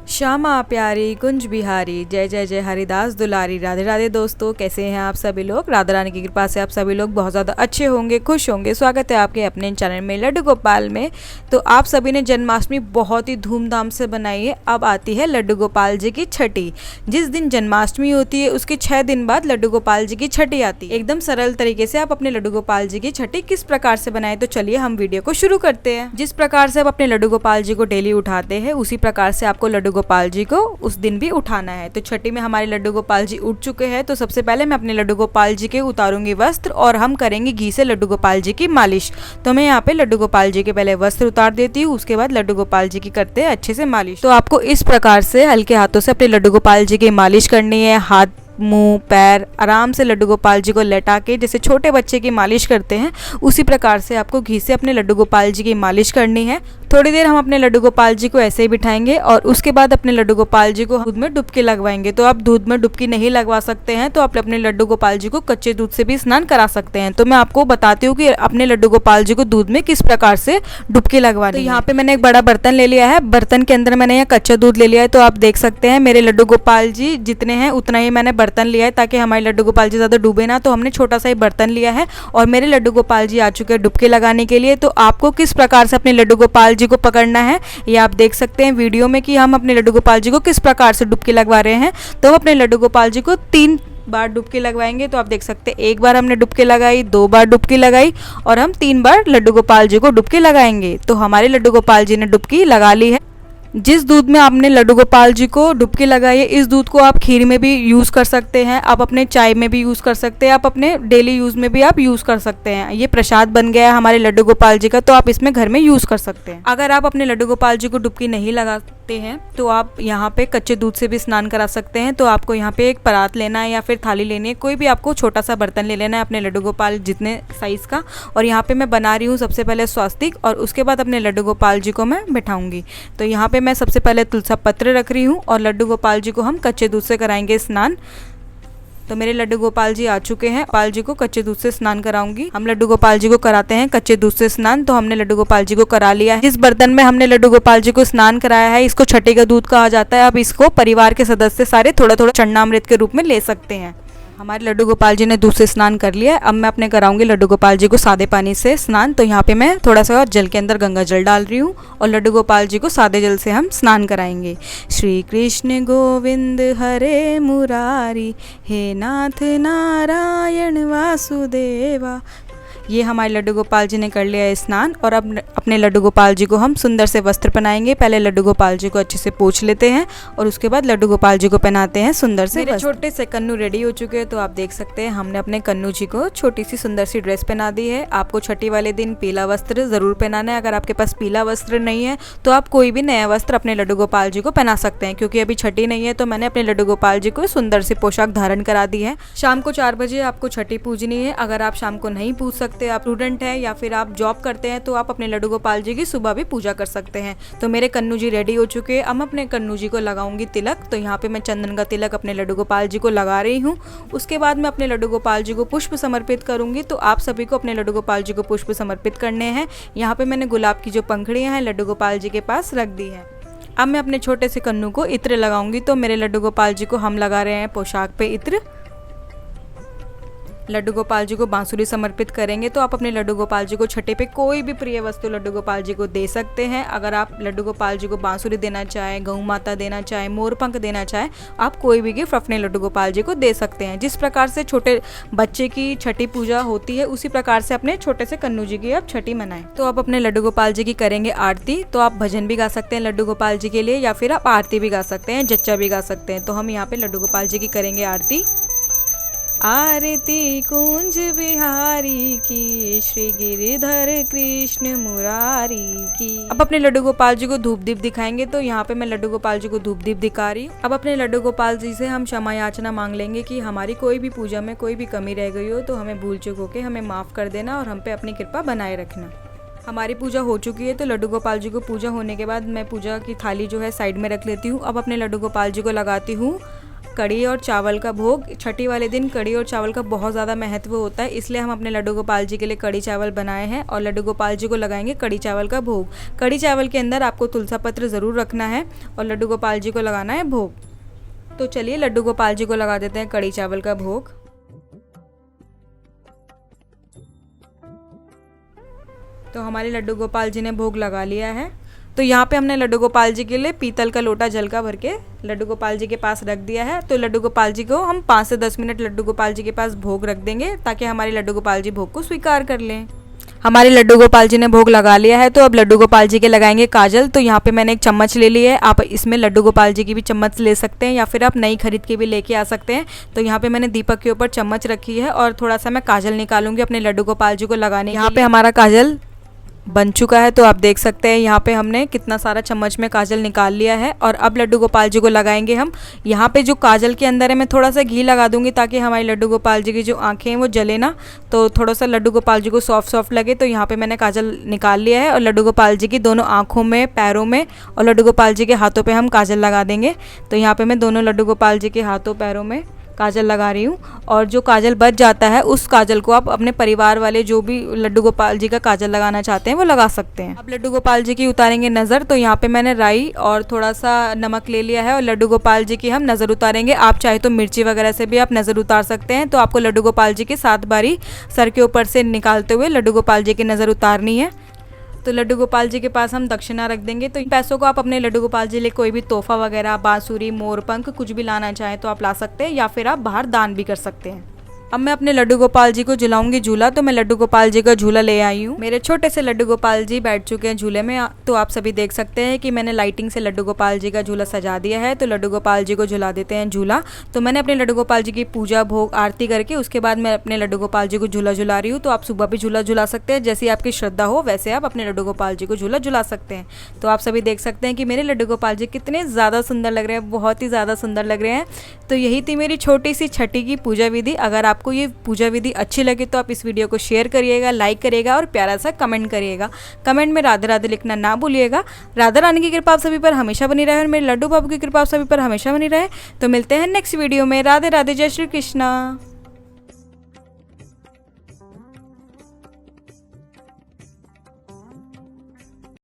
श्यामा प्यारी कुंज बिहारी, जय जय जय हरिदास दुलारी। राधे राधे दोस्तों, कैसे हैं आप सभी लोग। राधा रानी की कृपा से आप सभी लोग बहुत ज़्यादा अच्छे होंगे, खुश होंगे। स्वागत है आपके अपने चैनल में लड्डू गोपाल में। तो आप सभी ने जन्माष्टमी बहुत ही धूमधाम से बनाई है। अब आती है लड्डू गोपाल जी की छठी। जिस दिन जन्माष्टमी होती है उसके 6 दिन बाद लड्डू गोपाल जी की छठी आती है। एकदम सरल तरीके से आप अपने लड्डू गोपाल जी की छठी किस प्रकार से बनाए, तो चलिए हम वीडियो को शुरू करते हैं। जिस प्रकार से आप अपने लड्डू गोपाल जी को डेली उठाते हैं, उसी प्रकार से आपको लड्डू गोपाल जी को उस दिन भी उठाना है। तो छठी में हमारे लड्डू गोपाल जी उठ चुके हैं। तो सबसे पहले मैं अपने लड्डू गोपाल जी के उतारूंगी वस्त्र और हम करेंगे घी से लड्डू गोपाल जी की मालिश। तो मैं यहाँ पे लड्डू गोपाल जी के पहले वस्त्र उतार देती हूँ, उसके बाद लड्डू गोपाल जी की करते हैं अच्छे से मालिश। तो आपको इस प्रकार से हल्के हाथों से अपने लड्डू गोपाल जी की मालिश करनी है। हाथ, मुंह, पैर आराम से लड्डू गोपाल जी को लेटा के जैसे छोटे बच्चे की मालिश करते हैं, उसी प्रकार से आपको घी से अपने लड्डू गोपाल जी की मालिश करनी है। थोड़ी देर हम अपने लड्डू गोपाल जी को ऐसे ही बिठाएंगे और उसके बाद अपने लड्डू गोपाल जी को दूध में डुबकी लगवाएंगे। तो आप दूध में डुबकी नहीं लगवा सकते हैं तो आप अपने लड्डू गोपाल जी को कच्चे दूध से भी स्नान करा सकते हैं। तो मैं आपको बताती हूँ कि अपने लड्डू गोपाल जी को दूध में किस प्रकार से डुबकी लगवानी है। तो यहाँ पे मैंने एक बड़ा बर्तन ले लिया है। बर्तन के अंदर मैंने यहाँ कच्चा दूध ले लिया है। तो आप देख सकते हैं मेरे लड्डू गोपाल जी जितने हैं उतना ही मैंने बर्तन लिया है, ताकि हमारे लड्डू गोपाल जी ज़्यादा डूबे ना। तो हमने छोटा सा ही बर्तन लिया है और मेरे लड्डू गोपाल जी आ चुके हैं डुबकी लगाने के लिए। तो आपको किस प्रकार से अपने लड्डू गोपाल जी को पकड़ना है ये आप देख सकते हैं वीडियो में कि हम अपने लड्डू गोपाल जी को किस प्रकार से डुबकी लगवा रहे हैं। तो हम अपने लड्डू गोपाल जी को 3 बार डुबकी लगवाएंगे। तो आप देख सकते हैं 1 बार हमने डुबकी लगाई, 2 बार डुबकी लगाई और हम 3 बार लड्डू गोपाल जी को डुबकी लगाएंगे। तो हमारे लड्डू गोपाल जी ने डुबकी लगा ली है। जिस दूध में आपने लड्डू गोपाल जी को डुबकी लगाई है, इस दूध को आप खीर में भी यूज़ कर सकते हैं, आप अपने चाय में भी यूज़ कर सकते हैं, आप अपने डेली यूज़ में भी आप यूज़ कर सकते हैं। ये प्रसाद बन गया है हमारे लड्डू गोपाल जी का, तो आप इसमें घर में यूज़ कर सकते हैं। अगर आप अपने लड्डू गोपाल जी को डुबकी नहीं लगाते हैं तो आप यहाँ पे कच्चे दूध से भी स्नान करा सकते हैं। तो आपको यहाँ पे एक परात लेना है या फिर थाली लेनी है, कोई भी आपको छोटा सा बर्तन ले लेना है अपने लड्डू गोपाल जितने साइज़ का। और यहाँ पे मैं बना रही हूँ सबसे पहले स्वास्तिक और उसके बाद अपने लड्डू गोपाल जी को मैं बैठाऊंगी। तो यहाँ पे मैं सबसे पहले तुलसी पत्र रख रही हूँ और लड्डू गोपाल जी को हम कच्चे दूध से कराएंगे स्नान। तो मेरे लड्डू गोपाल जी आ चुके हैं। गोपाल जी को कच्चे दूध से स्नान कराऊंगी। हम लड्डू गोपाल जी को कराते हैं कच्चे दूध से स्नान। तो हमने लड्डू गोपाल जी को करा लिया है। जिस बर्तन में हमने लड्डू गोपाल जी को स्नान कराया है, इसको छठी का दूध कहा जाता है। अब इसको परिवार के सदस्य सारे थोड़ा थोड़ा चरणामृत के रूप में ले सकते हैं। हमारे लड्डू गोपाल जी ने दूध से स्नान कर लिया है। अब मैं अपने कराऊंगी लड्डू गोपाल जी को सादे पानी से स्नान। तो यहाँ पे मैं थोड़ा सा जल के अंदर गंगा जल डाल रही हूँ और लड्डू गोपाल जी को सादे जल से हम स्नान कराएंगे। श्री कृष्ण गोविंद हरे मुरारी, हे नाथ नारायण वासुदेवा। ये हमारे लड्डू गोपाल जी ने कर लिया है स्नान और अब अपने लड्डू गोपाल जी को हम सुंदर से वस्त्र पहनाएंगे। पहले लड्डू गोपाल जी को अच्छे से पोंछ लेते हैं और उसके बाद लड्डू गोपाल जी को पहनाते हैं सुंदर से। मेरे छोटे से कन्नू रेडी हो चुके हैं। तो आप देख सकते हैं हमने अपने कन्नू जी को छोटी सी सुंदर सी ड्रेस पहना दी है। आपको छठी वाले दिन पीला वस्त्र ज़रूर पहनाना है। अगर आपके पास पीला वस्त्र नहीं है तो आप कोई भी नया वस्त्र अपने लड्डू गोपाल जी को पहना सकते हैं। क्योंकि अभी छठी नहीं है तो मैंने अपने लड्डू गोपाल जी को सुंदर सी पोशाक धारण करा दी है। शाम को 4 बजे आपको छठी पूजनी है। अगर आप शाम को नहीं पूज सकते, आप स्टूडेंट है या फिर आप जॉब करते हैं, तो आप अपने लड्डू गोपाल जी की सुबह भी पूजा कर सकते हैं। तो मेरे कन्नू जी रेडी हो चुके हैं। अब अपने कन्नू जी को लगाऊंगी तिलक। तो यहाँ पे मैं चंदन का तिलक अपने लड्डू गोपाल जी को लगा रही हूँ। उसके बाद मैं अपने लड्डू गोपाल जी को पुष्प समर्पित करूंगी। तो आप सभी को अपने लड्डू गोपाल जी को पुष्प समर्पित करने हैं। यहाँ पे मैंने गुलाब की जो पंखड़ियाँ हैं लड्डू गोपाल जी के पास रख दी है। अब मैं अपने छोटे से कन्नू को इत्र लगाऊंगी। तो मेरे लड्डू गोपाल जी को हम लगा रहे हैं पोशाक पे इत्र। लड्डू गोपाल जी को बांसुरी समर्पित करेंगे। तो आप अपने लड्डू गोपाल जी को छठे पे कोई भी प्रिय वस्तु लड्डू गोपाल जी को दे सकते हैं। अगर आप लड्डू गोपाल जी को बांसुरी देना चाहें, गऊ माता देना चाहें, मोरपंख देना चाहें, आप कोई भी गिफ्ट अपने लड्डू गोपाल जी को दे सकते हैं। जिस प्रकार से छोटे बच्चे की छठी पूजा होती है, उसी प्रकार से अपने छोटे से कन्नू जी की आप छठी मनाएं। तो आप अपने लड्डू गोपाल जी की करेंगे आरती। तो आप भजन भी गा सकते हैं लड्डू गोपाल जी के लिए या फिर आप आरती भी गा सकते हैं, जच्चा भी गा सकते हैं। तो हम यहाँ पे लड्डू गोपाल जी की करेंगे आरती। आरती कुंज बिहारी की, श्री गिरिधर कृष्ण मुरारी की। अब अपने लड्डू गोपाल जी को धूप दीप दिखाएंगे। तो यहाँ पे मैं लड्डू गोपाल जी को धूप दीप दिखा रही हूँ। अब अपने लड्डू गोपाल जी से हम क्षमा याचना मांग लेंगे कि हमारी कोई भी पूजा में कोई भी कमी रह गई हो तो हमें भूल चूक होके हमें माफ़ कर देना और हम पे अपनी कृपा बनाए रखना। हमारी पूजा हो चुकी है। तो लड्डू गोपाल जी को पूजा होने के बाद मैं पूजा की थाली जो है साइड में रख लेती हूँ। अब अपने लड्डू गोपाल जी को लगाती हूँ कढ़ी और चावल का भोग। छठी वाले दिन कढ़ी और चावल का बहुत ज़्यादा महत्व होता है, इसलिए हम अपने लड्डू गोपाल जी के लिए कढ़ी चावल बनाए हैं और लड्डू गोपाल जी को लगाएंगे कढ़ी चावल का भोग। कढ़ी चावल के अंदर आपको तुलसा पत्र ज़रूर रखना है और लड्डू गोपाल जी को लगाना है भोग। तो चलिए लड्डू गोपाल जी को लगा देते हैं कढ़ी चावल का भोग। तो हमारे लड्डू गोपाल जी ने भोग लगा लिया है। तो यहाँ पे हमने लड्डू गोपाल जी के लिए पीतल का लोटा जल का भर के लड्डू गोपाल जी के पास रख दिया है। तो लड्डू गोपाल जी को हम 5 से 10 मिनट लड्डू गोपाल जी के पास भोग रख देंगे ताकि हमारे लड्डू गोपाल जी भोग को स्वीकार कर लें। हमारे लड्डू गोपाल जी ने भोग लगा लिया है। तो अब लड्डू गोपाल जी के लगाएंगे काजल। तो यहाँ पे मैंने एक चम्मच ले ली है, आप इसमें लड्डू गोपाल जी की भी चम्मच ले सकते हैं या फिर आप नई खरीद के भी लेके आ सकते हैं। तो यहाँ पे मैंने दीपक के ऊपर चम्मच रखी है और थोड़ा सा मैं काजल निकालूंगी अपने लड्डू गोपाल जी को लगाने। यहाँ पे हमारा काजल बन चुका है, तो आप देख सकते हैं यहाँ पे हमने कितना सारा चम्मच में काजल निकाल लिया है। और अब लड्डू गोपाल जी को लगाएंगे हम। यहाँ पे जो काजल के अंदर है मैं थोड़ा सा घी लगा दूंगी ताकि हमारे लड्डू गोपाल जी की जो आंखें हैं वो जले ना, तो थोड़ा सा लड्डू गोपाल जी को सॉफ्ट सॉफ्ट लगे। तो यहाँ पे मैंने काजल निकाल लिया है और लड्डू गोपाल जी की दोनों आँखों में, पैरों में और लड्डू गोपाल जी के हाथों पर हम काजल लगा देंगे। तो यहाँ पर मैं दोनों लड्डू गोपाल जी के हाथों पैरों में काजल लगा रही हूँ। और जो काजल बच जाता है उस काजल को आप अपने परिवार वाले जो भी लड्डू गोपाल जी का काजल लगाना चाहते हैं वो लगा सकते हैं। अब लड्डू गोपाल जी की उतारेंगे नज़र। तो यहाँ पे मैंने राई और थोड़ा सा नमक ले लिया है और लड्डू गोपाल जी की हम नज़र उतारेंगे। आप चाहे तो मिर्ची वगैरह से भी आप नज़र उतार सकते हैं। तो आपको लड्डू गोपाल जी की 7 बारी सर के ऊपर से निकालते हुए लड्डू गोपाल जी की नज़र उतारनी है। तो लड्डू गोपाल जी के पास हम दक्षिणा रख देंगे। तो इन पैसों को आप अपने लड्डू गोपाल जी लिए कोई भी तोहफा वगैरह, बांसुरी, मोरपंख कुछ भी लाना चाहें तो आप ला सकते हैं या फिर आप बाहर दान भी कर सकते हैं। अब मैं अपने लड्डू गोपाल जी को झुलाऊंगी झूला। तो मैं लड्डू गोपाल जी का झूला ले आई हूँ। मेरे छोटे से लड्डू गोपाल जी बैठ चुके हैं झूले में। तो आप सभी देख सकते हैं कि मैंने लाइटिंग से लड्डू गोपाल जी का झूला सजा दिया है। तो लड्डू गोपाल जी को झुला देते हैं झूला। तो मैंने अपने लड्डू गोपाल जी की पूजा, भोग, आरती करके उसके बाद मैं अपने लड्डू गोपाल जी को झूला झुला रही हूँ। तो आप सुबह भी झूला झुला सकते हैं, जैसी आपकी श्रद्धा हो वैसे आप अपने लड्डू गोपाल जी को झूला झुला सकते हैं। तो आप सभी देख सकते हैं कि मेरे लड्डू गोपाल जी कितने ज़्यादा सुंदर लग रहे हैं, बहुत ही ज़्यादा सुंदर लग रहे हैं। तो यही थी मेरी छोटी सी छठी की पूजा विधि। अगर आपको ये पूजा विधि अच्छी लगे तो आप इस वीडियो को शेयर करिएगा, लाइक करिएगा और प्यारा सा कमेंट करिएगा। कमेंट में राधे राधे लिखना ना भूलिएगा। राधा रानी की कृपा आप सभी पर हमेशा बनी रहे और मेरे लड्डू बाबू की कृपा आप सभी पर हमेशा बनी रहे। तो मिलते हैं नेक्स्ट वीडियो में। राधे राधे, जय श्री कृष्णा।